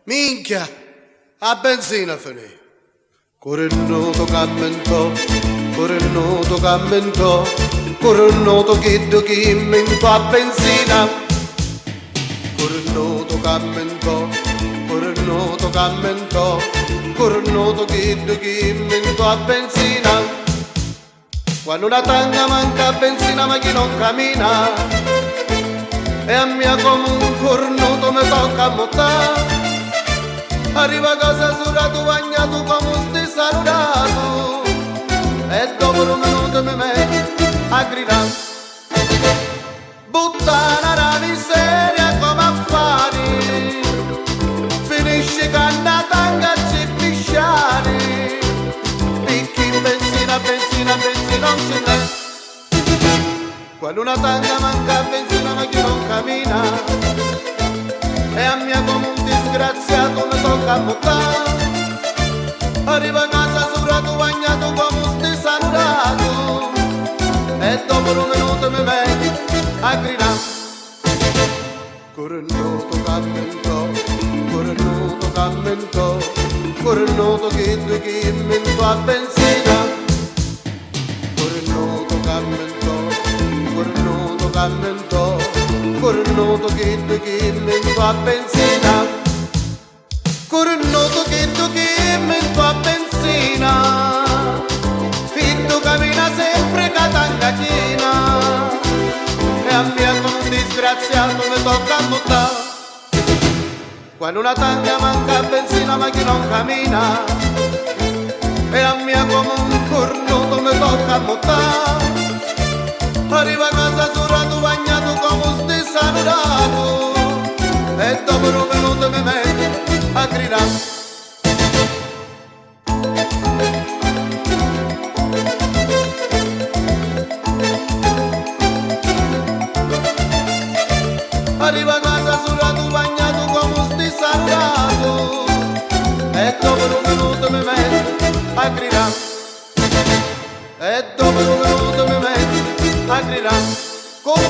Minchia, a benzina finì. Corrennuto cammentò, corrennuto cammentò, corrennuto chiddo chi inventò a benzina. Corrennuto cammentò, corrennuto cammentò, corrennuto chiddo chi inventò a benzina. Quando una tanga manca a benzina ma chi non cammina, e a mia come un cornuto mi tocca a montare. Arriva a casa surato, bagnato come stai salutato, e dopo un minuto mi metti a gridare. Buttana la miseria come affari, finisce canna tanga ci pisciare, picchi benzina, benzina, benzina non ce n'è. Quando una tanga manca benzina ma chi non cammina, e a mia come un disgraziato mi tocca a buttare. Arriva a casa surato, bagnato come stai salutato, e dopo un minuto mi metti a gridare. Corrennuto cammentò, corrennuto cammentò, corrennuto chi inventò a benzina. Corrennuto cammentò, corrennuto cammentò, corrennuto chi inventò a benzina. Corrennuto chi inventò a benzina, fitto cammina sempre catangatina, e a mia come un disgraziato mi tocca a buttare. Quando una tanga manca a benzina ma chi non cammina, e a mia come un cornuto mi tocca a buttare. Arriva a casa surato, bagnato come stai salutato, e dopo un minuto mi metti a gridare. Arriva a casa surato, bagnato come stai salutato, e dopo un minuto mi metti a gridare. E dopo un minuto mi metti a gridare. Con